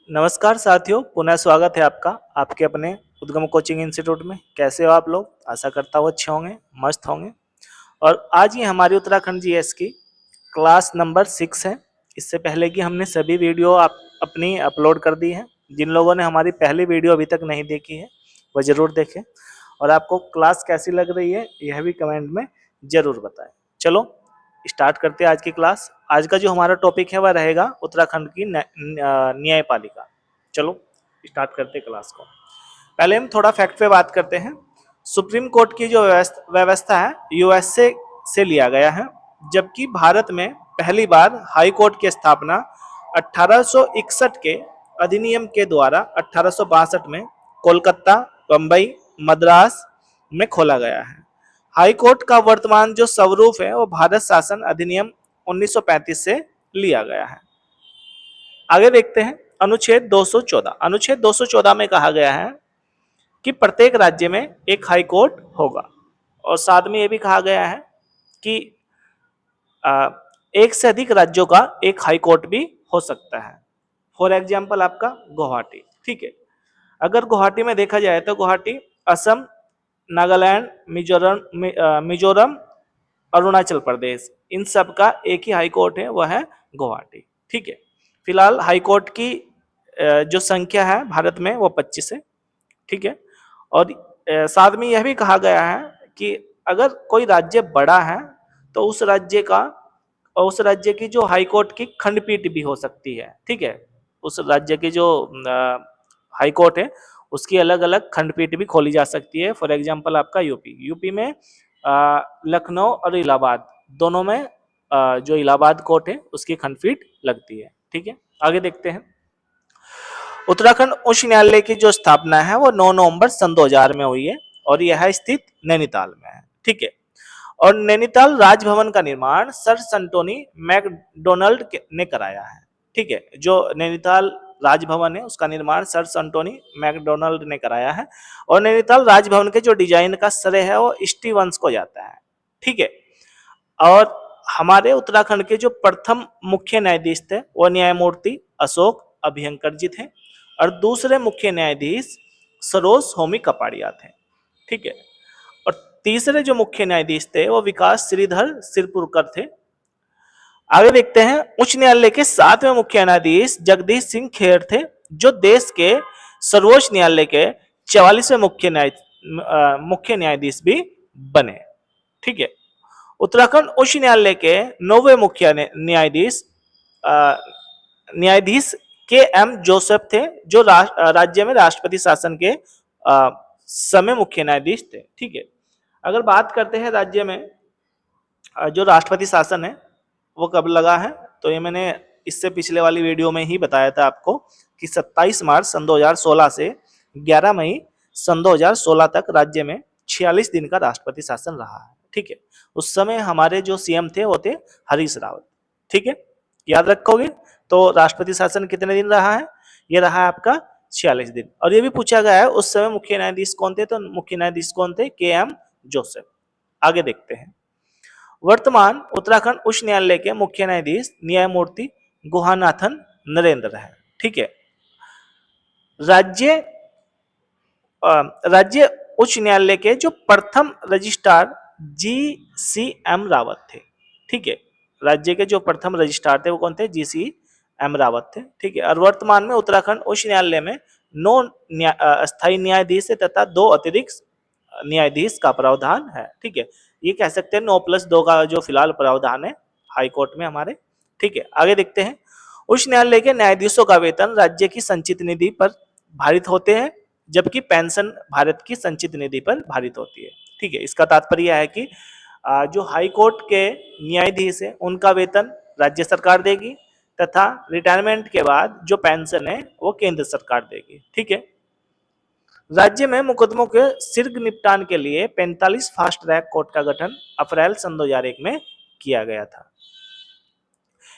नमस्कार साथियों, पुनः स्वागत है आपका आपके अपने उद्गम कोचिंग इंस्टीट्यूट में। कैसे हो आप लोग? आशा करता हूँ अच्छे होंगे, मस्त होंगे। और आज ये हमारी उत्तराखंड जीएस की क्लास नंबर 6 है। इससे पहले कि हमने सभी वीडियो आप अपनी अपलोड कर दी है। जिन लोगों ने हमारी पहली वीडियो अभी तक नहीं देखी है वह ज़रूर देखें, और आपको क्लास कैसी लग रही है यह भी कमेंट में ज़रूर बताएं। चलो स्टार्ट करते हैं आज की क्लास। आज का जो हमारा टॉपिक है वह रहेगा उत्तराखंड की न्यायपालिका। चलो स्टार्ट करते हैं क्लास को। पहले हम थोड़ा फैक्ट पे बात करते हैं। सुप्रीम कोर्ट की जो व्यवस्था है यूएसए से लिया गया है, जबकि भारत में पहली बार हाई कोर्ट की स्थापना 1861 के अधिनियम के द्वारा 1862 में कोलकाता, बम्बई, मद्रास में खोला गया है। हाई कोर्ट का वर्तमान जो स्वरूप है वो भारत शासन अधिनियम 1935 से लिया गया है। आगे देखते हैं अनुच्छेद 214। अनुच्छेद 214 में कहा गया है कि प्रत्येक राज्य में एक हाई कोर्ट होगा, और साथ में यह भी कहा गया है कि एक से अधिक राज्यों का एक हाई कोर्ट भी हो सकता है। फॉर एग्जाम्पल आपका गुवाहाटी, ठीक है। अगर गुवाहाटी में देखा जाए तो गुवाहाटी असम, नागालैंड, मिजोरम, अरुणाचल प्रदेश, इन सब का एक ही हाई कोर्ट है, वह है गुवाहाटी, ठीक है। फिलहाल हाई कोर्ट की जो संख्या है भारत में वो 25 है, ठीक है। और साथ में यह भी कहा गया है कि अगर कोई राज्य बड़ा है तो उस राज्य की जो हाई कोर्ट की खंडपीठ भी हो सकती है, ठीक है। उस राज्य की जो हाई कोर्ट है उसकी अलग अलग खंडपीठ भी खोली जा सकती है। फॉर एग्जांपल आपका यूपी में लखनऊ और इलाहाबाद दोनों में जो इलाहाबाद कोर्ट है उसकी खंडपीठ लगती है, ठीक है। आगे देखते हैं। उत्तराखंड उच्च न्यायालय की जो स्थापना है वो 9 नवंबर सन 2000 में हुई है, और यह स्थित नैनीताल में है, ठीक है। और नैनीताल राजभवन का निर्माण सर संटोनी मैकडोनल्ड ने कराया है, ठीक है। जो नैनीताल राजभवन है उसका निर्माण सर संटोनी मैकडोनल्ड ने कराया है, और नैनीताल राजभवन के जो डिजाइन का श्रेय है वो स्टीवंस को जाता है, ठीक है। और हमारे उत्तराखंड के जो प्रथम मुख्य न्यायाधीश थे वो न्यायमूर्ति अशोक अभ्यंकर जी थे, और दूसरे मुख्य न्यायाधीश सरोज होमी कपाड़िया थे, ठीक है। और तीसरे जो मुख्य न्यायाधीश थे वो विकास श्रीधर सिरपुरकर थे। आगे देखते हैं। उच्च न्यायालय के 7वें मुख्य न्यायाधीश जगदीश सिंह खेर थे, जो देश के सर्वोच्च न्यायालय के 44वें मुख्य न्यायाधीश भी बने, ठीक है। उत्तराखंड उच्च न्यायालय के 9वें मुख्य न्यायाधीश के एम जोसेफ थे, जो राज्य में राष्ट्रपति शासन के समय मुख्य न्यायाधीश थे, ठीक है। अगर बात करते हैं राज्य में जो राष्ट्रपति शासन है वो कब लगा है, तो ये मैंने इससे पिछले वाली वीडियो में ही बताया था आपको कि 27 मार्च सन 2016 से 11 मई सन 2016 तक राज्य में 46 दिन का राष्ट्रपति शासन रहा है, ठीक है। उस समय हमारे जो सीएम थे वो थे हरीश रावत, ठीक है। याद रखोगे। तो राष्ट्रपति शासन कितने दिन रहा है? ये रहा है आपका 46 दिन। और ये भी पूछा गया है उस समय मुख्य न्यायाधीश कौन थे, तो मुख्य न्यायाधीश कौन थे? के एम जोसेफ। आगे देखते हैं। वर्तमान उत्तराखंड उच्च न्यायालय के मुख्य न्यायाधीश न्यायमूर्ति गुहानाथन नरेंद्र है, ठीक है। राज्य राज्य उच्च न्यायालय के जो प्रथम रजिस्ट्रार GCM रावत थे, ठीक है। राज्य के जो प्रथम रजिस्ट्रार थे वो कौन थे? GCM रावत थे, ठीक है। और वर्तमान में उत्तराखंड उच्च न्यायालय में 9 स्थायी न्यायाधीश तथा 2 अतिरिक्त न्यायाधीश का प्रावधान है, ठीक है। ये कह सकते हैं 9+2 का जो फिलहाल प्रावधान है हाई कोर्ट में हमारे, ठीक है। आगे देखते हैं। उच्च न्यायालय के न्यायाधीशों का वेतन राज्य की संचित निधि पर भारित होते हैं, जबकि पेंशन भारत की संचित निधि पर भारित होती है, ठीक है। इसका तात्पर्य है कि जो हाई कोर्ट के न्यायाधीश है उनका वेतन राज्य सरकार देगी, तथा रिटायरमेंट के बाद जो पेंशन है वो केंद्र सरकार देगी, ठीक है। राज्य में मुकदमों के शीघ्र निपटान के लिए 45 फास्ट ट्रैक कोर्ट का गठन अप्रैल सन 2001 में किया गया था।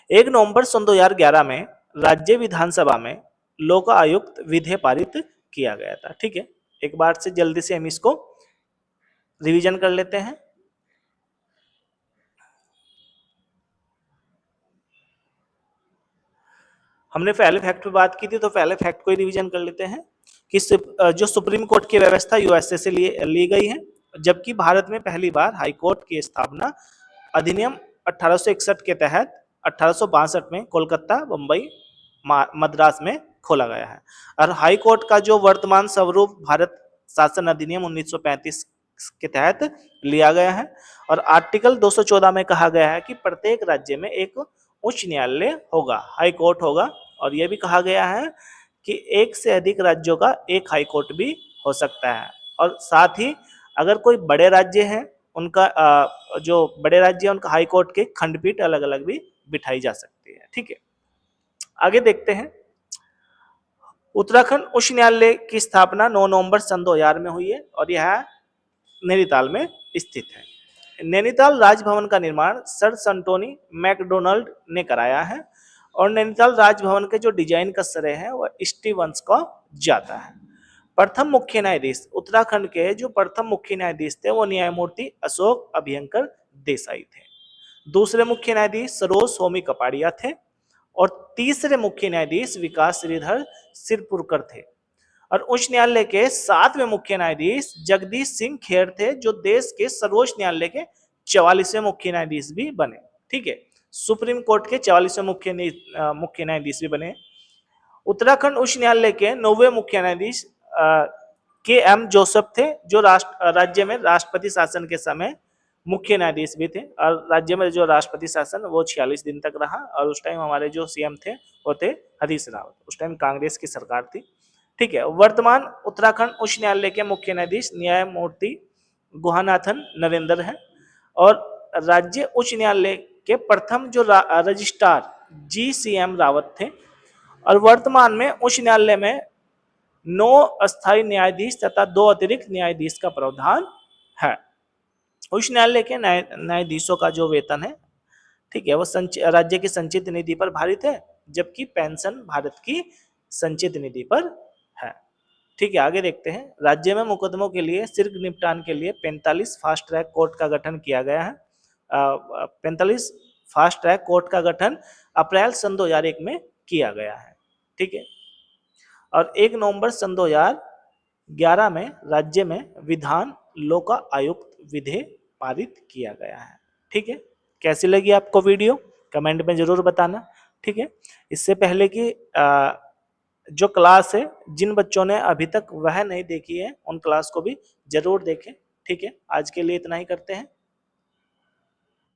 1 नवंबर सन 2011 में राज्य विधानसभा में लोक आयुक्त विधेयक पारित किया गया था, ठीक है। एक बार से जल्दी से हम इसको रिवीजन कर लेते हैं। हमने पहले फैक्ट पे बात की थी, तो पहले फैक्ट को ही रिवीजन कर लेते हैं कि जो सुप्रीम कोर्ट की व्यवस्था यूएसए से ली गई है, जबकि भारत में पहली बार हाई कोर्ट की स्थापना अधिनियम 1861 के तहत 1862 में कोलकाता, बम्बई, मद्रास में खोला गया है। और हाई कोर्ट का जो वर्तमान स्वरूप भारत शासन अधिनियम 1935 के तहत लिया गया है। और आर्टिकल 214 में कहा गया है कि प्रत्येक राज्य में एक उच्च न्यायालय होगा, हाई कोर्ट होगा। और यह भी कहा गया है कि एक से अधिक राज्यों का एक हाई कोर्ट भी हो सकता है। और साथ ही अगर कोई बड़े राज्य हैं, उनका जो बड़े राज्य हैं उनका हाई कोर्ट के खंडपीठ अलग अलग भी बिठाई जा सकती है। ठीक है, आगे देखते हैं। उत्तराखंड उच्च न्यायालय की स्थापना 9 नवंबर सन 2000 में हुई है और यह नैनीताल में स्थित है। नैनीताल राजभवन का निर्माण सर संटोनी मैकडोनाल्ड ने कराया है और नैनीताल राजभवन के जो डिजाइन का श्रेय है वह स्टीवंस को जाता है। प्रथम मुख्य न्यायाधीश उत्तराखंड के जो प्रथम मुख्य न्यायाधीश थे वो न्यायमूर्ति अशोक अभयंकर देसाई थे। दूसरे मुख्य न्यायाधीश सरोज स्वामी कपाड़िया थे और तीसरे मुख्य न्यायाधीश विकास श्रीधर सिरपुरकर थे। और उच्च न्यायालय के 7वें मुख्य न्यायाधीश जगदीश सिंह खेर थे, जो देश के सर्वोच्च न्यायालय के 44वें मुख्य न्यायाधीश भी बने। ठीक है, सुप्रीम कोर्ट के 44वें मुख्य न्यायाधीश भी बने। उत्तराखंड उच्च न्यायालय के 9वें मुख्य न्यायाधीश के एम जोसेफ थे, जो राज्य में राष्ट्रपति शासन के समय मुख्य न्यायाधीश भी थे। और राज्य में जो राष्ट्रपति शासन वो 46 दिन तक रहा। और उस टाइम हमारे जो सीएम थे वो थे हरीश रावत, उस टाइम कांग्रेस की सरकार थी। ठीक है, वर्तमान उत्तराखंड उच्च न्यायालय के मुख्य न्यायाधीश न्यायमूर्ति गुहानाथन नरेंद्र हैं और राज्य उच्च न्यायालय के प्रथम जो रजिस्ट्रार GCM रावत थे। और वर्तमान में उच्च न्यायालय में 9 अस्थायी न्यायाधीश तथा 2 अतिरिक्त न्यायाधीश का प्रावधान है। उच्च न्यायालय के न्यायाधीशों का जो वेतन है, ठीक है, वो राज्य की संचित निधि पर भारित है, जबकि पेंशन भारत की संचित निधि पर है। ठीक है, आगे देखते हैं। राज्य में मुकदमों के लिए शीघ्र निपटान के लिए 45 फास्ट ट्रैक कोर्ट का गठन किया गया है। 45 फास्ट ट्रैक कोर्ट का गठन अप्रैल सन 2001 में किया गया है। ठीक है, और 1 नवंबर सन 2011 में राज्य में विधान लोक आयुक्त विधेयक पारित किया गया है। ठीक है, कैसी लगी आपको वीडियो कमेंट में जरूर बताना। ठीक है, इससे पहले कि जो क्लास है, जिन बच्चों ने अभी तक वह नहीं देखी है उन क्लास को भी जरूर देखें। ठीक है, आज के लिए इतना ही करते हैं।